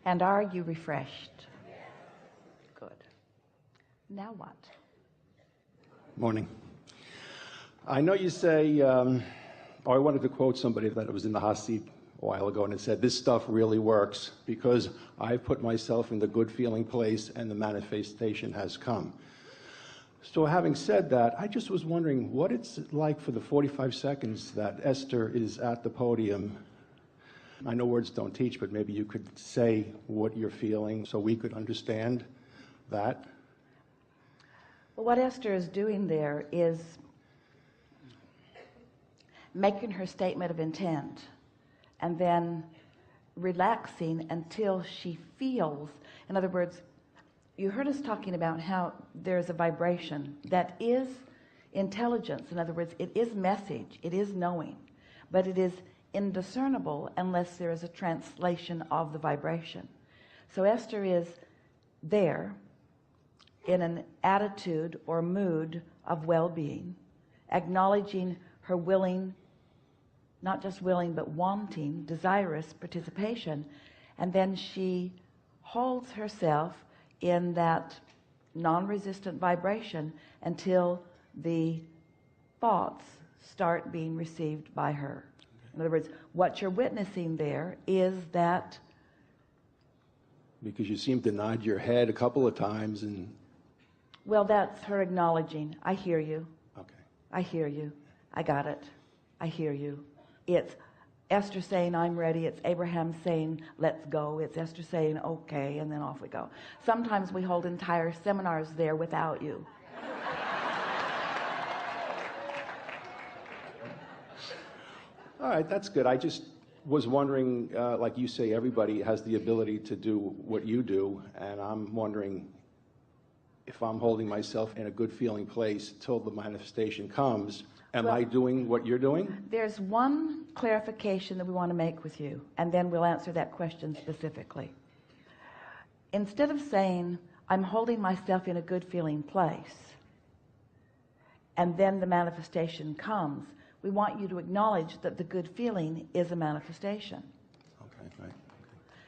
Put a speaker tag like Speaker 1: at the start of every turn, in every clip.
Speaker 1: And are you refreshed? Good. Now what?
Speaker 2: Morning. I know you say, I wanted to quote somebody that was in the hot seat a while ago, and it said, this stuff really works because I put myself in the good feeling place and the manifestation has come. So having said that, I just was wondering what it's like for the 45 seconds that Esther is at the podium. I know words don't teach, but maybe you could say what you're feeling so we could understand that.
Speaker 1: Well, what Esther is doing there is making her statement of intent and then relaxing until she feels, in other words, you heard us talking about how there's a vibration that is intelligence. In other words, it is message, it is knowing, but it is indiscernible unless there is a translation of the vibration. So Esther is there in an attitude or mood of well-being, acknowledging her willing, not just willing, but wanting, desirous participation. And then she holds herself in that non-resistant vibration until the thoughts start being received by her. In other words, what you're witnessing there is that...
Speaker 2: Because you seem to nod your head a couple of times and...
Speaker 1: Well, that's her acknowledging, I hear you.
Speaker 2: Okay.
Speaker 1: I hear you. I got it. I hear you. It's Esther saying, I'm ready. It's Abraham saying, let's go. It's Esther saying, okay, and then off we go. Sometimes we hold entire seminars there without you.
Speaker 2: All right, that's good. I just was wondering, like you say, everybody has the ability to do what you do, and I'm wondering if I'm holding myself in a good feeling place till the manifestation comes. Am I doing what you're doing?
Speaker 1: There's one clarification that we want to make with you, and then we'll answer that question specifically. Instead of saying, I'm holding myself in a good feeling place, and then the manifestation comes, we want you to acknowledge that the good feeling is a manifestation.
Speaker 2: Okay, right.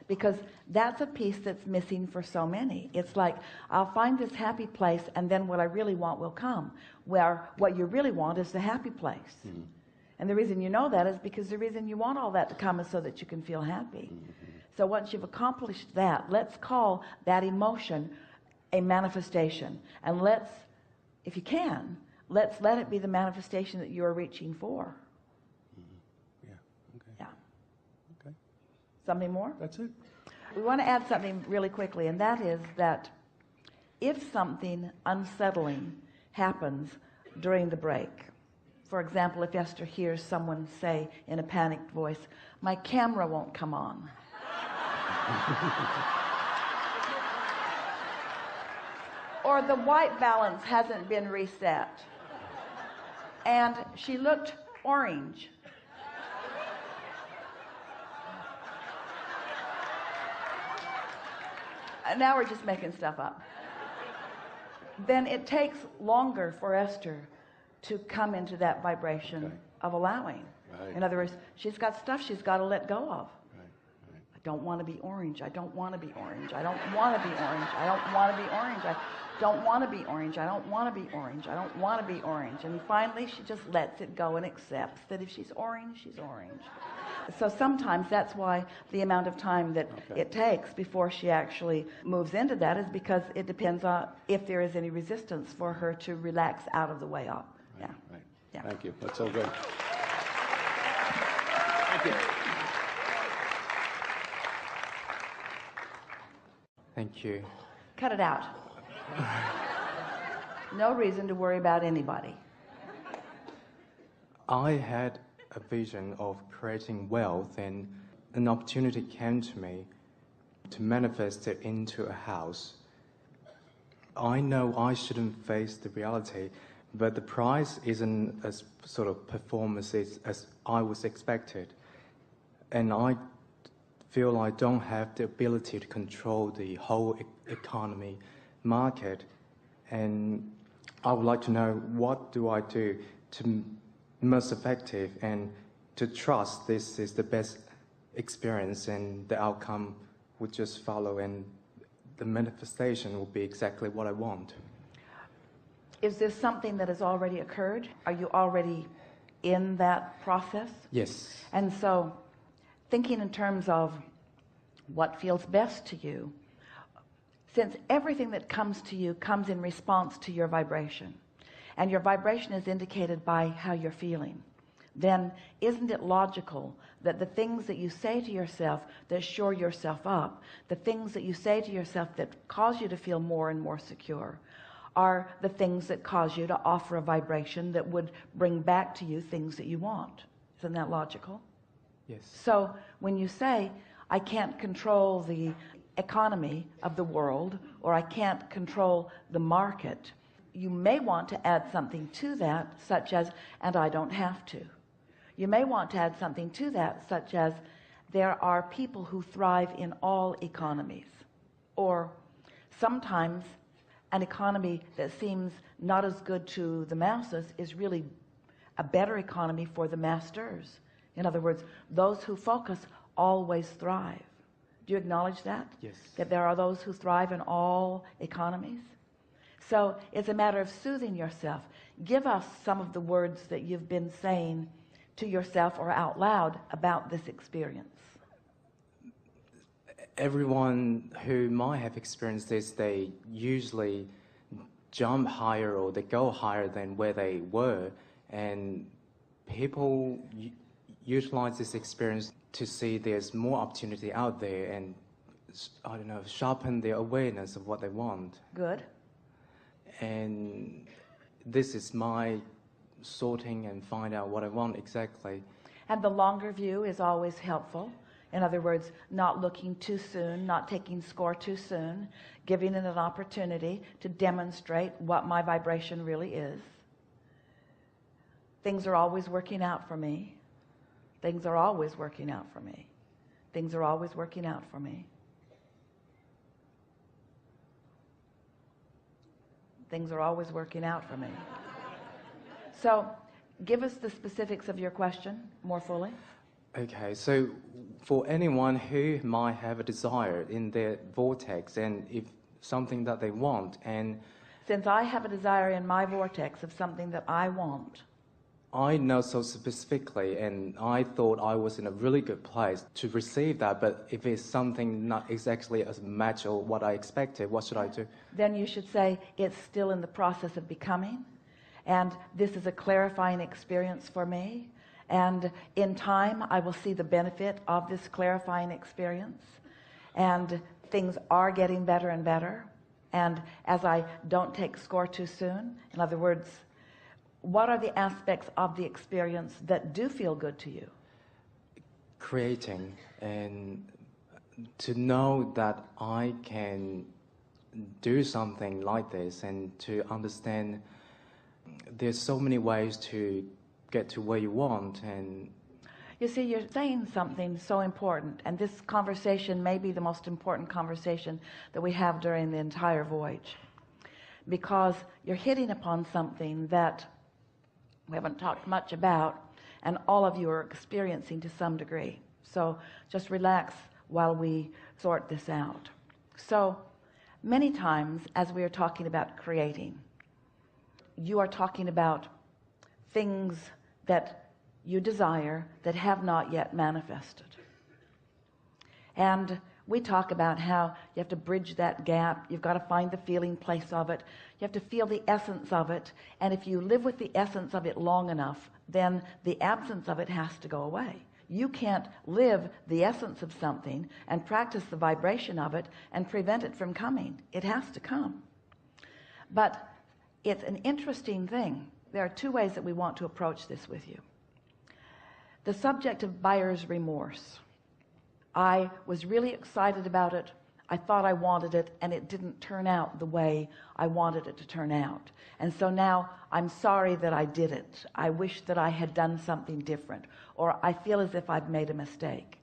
Speaker 1: Because that's a piece that's missing for so many. It's like, I'll find this happy place, and then what I really want will come. Where what you really want is the happy place. Mm-hmm. And the reason you know that is because the reason you want all that to come is so that you can feel happy. Mm-hmm. So once you've accomplished that, let's call that emotion a manifestation. And let's, if you can, let's let it be the manifestation that you're reaching for.
Speaker 2: Mm-hmm. Yeah, okay.
Speaker 1: Yeah.
Speaker 2: Okay.
Speaker 1: Something more?
Speaker 2: That's it.
Speaker 1: We want to add something really quickly, and that is that if something unsettling happens during the break, for example, if Esther hears someone say in a panicked voice, my camera won't come on. Or the white balance hasn't been reset. And she looked orange. Now we're just making stuff up. Then it takes longer for Esther to come into that vibration of allowing. Right. In other words, she's got stuff she's got to let go of. Right. I don't want to be orange. I don't want to be orange. I don't want to be orange. I don't want to be orange. I don't want to be orange. I don't want to be orange. I don't want to be orange. And finally, she just lets it go and accepts that if she's orange, she's orange. So sometimes that's why the amount of time that it takes before she actually moves into that is because it depends on if there is any resistance for her to relax out of the way of.
Speaker 2: Right,
Speaker 1: yeah.
Speaker 2: Right.
Speaker 1: Yeah.
Speaker 2: Thank you. That's so good. Thank you.
Speaker 3: Thank you.
Speaker 1: Cut it out. No reason to worry about anybody.
Speaker 3: I had a vision of creating wealth, and an opportunity came to me to manifest it into a house. I know I shouldn't face the reality, but the price isn't as sort of performance as I was expected. And I feel I don't have the ability to control the whole economy, market. And I would like to know, what do I do to most effective and to trust this is the best experience and the outcome would just follow, and the manifestation will be exactly what I want.
Speaker 1: Is this something that has already occurred? Are you already in that process?
Speaker 3: Yes.
Speaker 1: And so, thinking in terms of what feels best to you, since everything that comes to you comes in response to your vibration, and your vibration is indicated by how you're feeling, then isn't it logical that the things that you say to yourself that shore yourself up, the things that you say to yourself that cause you to feel more and more secure, are the things that cause you to offer a vibration that would bring back to you things that you want? Isn't that logical?
Speaker 3: Yes.
Speaker 1: So when you say, I can't control the economy of the world, or I can't control the market, you may want to add something to that, such as, and I don't have to. You may want to add something to that, such as, there are people who thrive in all economies. Or sometimes an economy that seems not as good to the masses is really a better economy for the masters. In other words, those who focus always thrive. Do you acknowledge that?
Speaker 3: Yes.
Speaker 1: That there are those who thrive in all economies? So it's a matter of soothing yourself. Give us some of the words that you've been saying to yourself or out loud about this experience.
Speaker 3: Everyone who might have experienced this, they usually jump higher or they go higher than where they were, and people utilize this experience to see there's more opportunity out there and, I don't know, sharpen their awareness of what they want.
Speaker 1: Good.
Speaker 3: And this is my sorting and find out what I want exactly.
Speaker 1: And the longer view is always helpful. In other words, not looking too soon, not taking score too soon, giving it an opportunity to demonstrate what my vibration really is. Things are always working out for me. Things are always working out for me. Things are always working out for me. Things are always working out for me. So, give us the specifics of your question more fully.
Speaker 3: Okay, so for anyone who might have a desire in their vortex, and if something that they want, and
Speaker 1: since I have a desire in my vortex of something that I want,
Speaker 3: I know so specifically, and I thought I was in a really good place to receive that, but if it's something not exactly a match or what I expected, what should I do?
Speaker 1: Then you should say, it's still in the process of becoming, and this is a clarifying experience for me, and in time I will see the benefit of this clarifying experience, and things are getting better and better, and as I don't take score too soon, in other words, what are the aspects of the experience that do feel good to you?
Speaker 3: Creating, and to know that I can do something like this, and to understand there's so many ways to get to where you want. And
Speaker 1: you see, you're saying something so important, and this conversation may be the most important conversation that we have during the entire voyage, because you're hitting upon something that we haven't talked much about, and all of you are experiencing to some degree. So just relax while we sort this out. So many times as we are talking about creating, you are talking about things that you desire that have not yet manifested. And we talk about how you have to bridge that gap. You've got to find the feeling place of it. You have to feel the essence of it. And if you live with the essence of it long enough, then the absence of it has to go away. You can't live the essence of something and practice the vibration of it and prevent it from coming. It has to come. But it's an interesting thing. There are two ways that we want to approach this with you. The subject of buyer's remorse. I was really excited about it. I thought I wanted it, and it didn't turn out the way I wanted it to turn out. And so now I'm sorry that I did it. I wish that I had done something different, or I feel as if I've made a mistake.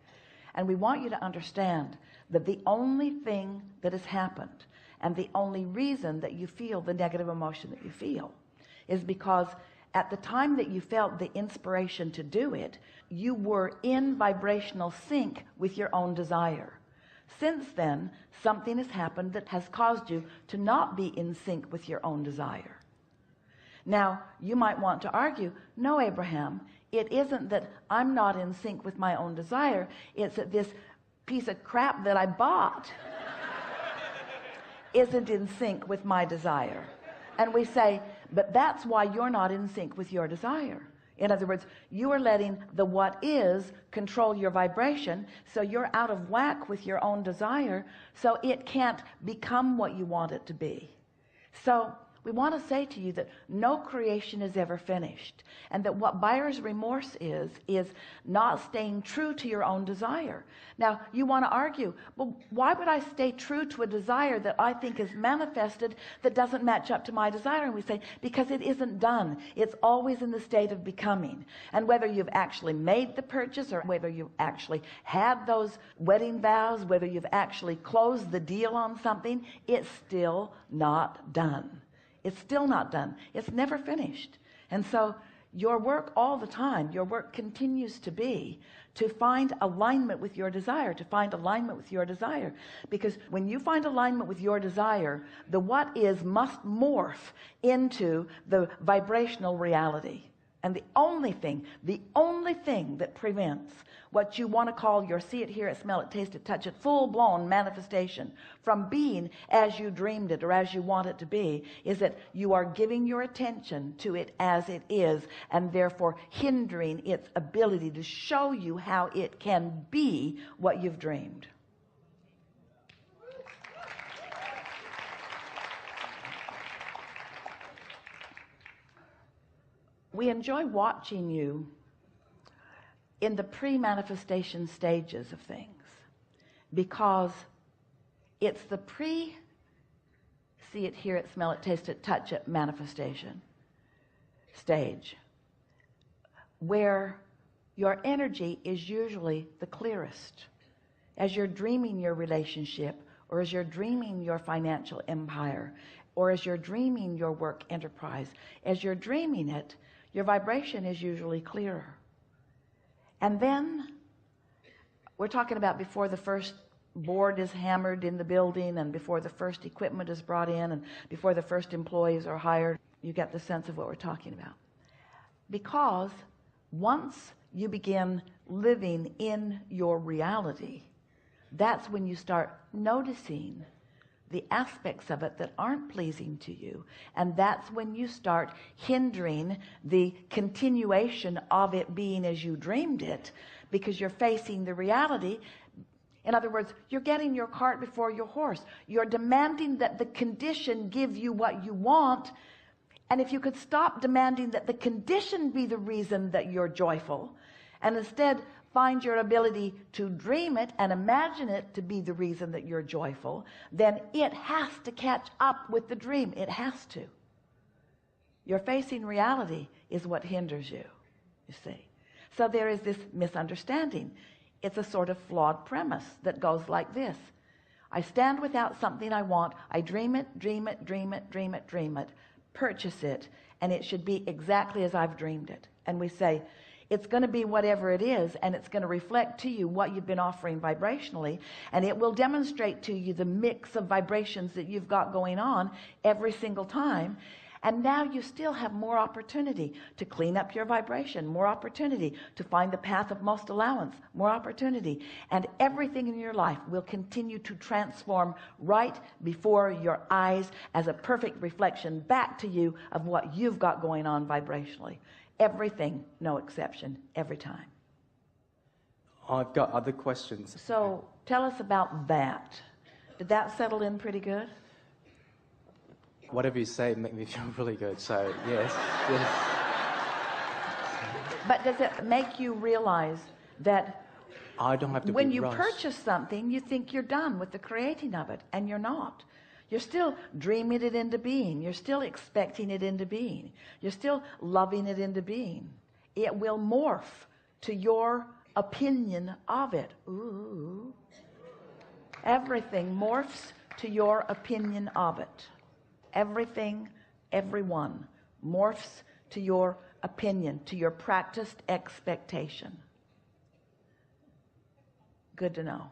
Speaker 1: And we want you to understand that the only thing that has happened, and the only reason that you feel the negative emotion that you feel, is because at the time that you felt the inspiration to do it, you were in vibrational sync with your own desire. Since then, something has happened that has caused you to not be in sync with your own desire. Now, you might want to argue, no, Abraham, it isn't that I'm not in sync with my own desire. It's that this piece of crap that I bought isn't in sync with my desire. And we say, but that's why you're not in sync with your desire. In other words, you are letting the what is control your vibration, so you're out of whack with your own desire, so it can't become what you want it to be. So we want to say to you that no creation is ever finished, and that what buyer's remorse is not staying true to your own desire. Now, you want to argue, well, why would I stay true to a desire that I think is manifested that doesn't match up to my desire? And we say, because it isn't done. It's always in the state of becoming. And whether you've actually made the purchase, or whether you've actually had those wedding vows, whether you've actually closed the deal on something, it's still not done. It's still not done. It's never finished. And so your work all the time, your work continues to be to find alignment with your desire, to find alignment with your desire. Because when you find alignment with your desire, the what is must morph into the vibrational reality. And the only thing that prevents what you want to call your see it, hear it, smell it, taste it, touch it, full-blown manifestation from being as you dreamed it or as you want it to be is that you are giving your attention to it as it is, and therefore hindering its ability to show you how it can be what you've dreamed. We enjoy watching you in the pre-manifestation stages of things, because it's the see it, hear it, smell it, taste it, touch it manifestation stage where your energy is usually the clearest. As you're dreaming your relationship, or as you're dreaming your financial empire, or as you're dreaming your work enterprise, as you're dreaming it, your vibration is usually clearer. And then we're talking about before the first board is hammered in the building, and before the first equipment is brought in, and before the first employees are hired. You get the sense of what we're talking about. Because once you begin living in your reality, that's when you start noticing the aspects of it that aren't pleasing to you, and that's when you start hindering the continuation of it being as you dreamed it, because you're facing the reality. In other words, you're getting your cart before your horse. You're demanding that the condition give you what you want, and if you could stop demanding that the condition be the reason that you're joyful, and instead find your ability to dream it and imagine it to be the reason that you're joyful, then it has to catch up with the dream. It has to. Your facing reality is what hinders you, you see. So there is this misunderstanding. It's a sort of flawed premise that goes like this. I stand without something I want. I dream it, dream it, dream it, dream it, dream it, purchase it, and it should be exactly as I've dreamed it. And we say, it's going to be whatever it is, and it's going to reflect to you what you've been offering vibrationally, and it will demonstrate to you the mix of vibrations that you've got going on every single time. And now you still have more opportunity to clean up your vibration, more opportunity to find the path of most allowance, more opportunity, and everything in your life will continue to transform right before your eyes as a perfect reflection back to you of what you've got going on vibrationally. Everything, no exception, every time.
Speaker 3: I've got other questions.
Speaker 1: So tell us about that. Did that settle in pretty good?
Speaker 3: Whatever you say make me feel really good, so yes.
Speaker 1: But does it make you realize that
Speaker 3: I don't have to
Speaker 1: when
Speaker 3: be
Speaker 1: you
Speaker 3: rushed.
Speaker 1: purchase something, you think you're done with the creating of it, and you're not. You're still dreaming it into being. You're still expecting it into being. You're still loving it into being. It will morph to your opinion of it. Ooh. Everything morphs to your opinion of it. Everything, everyone morphs to your opinion, to your practiced expectation. Good to know.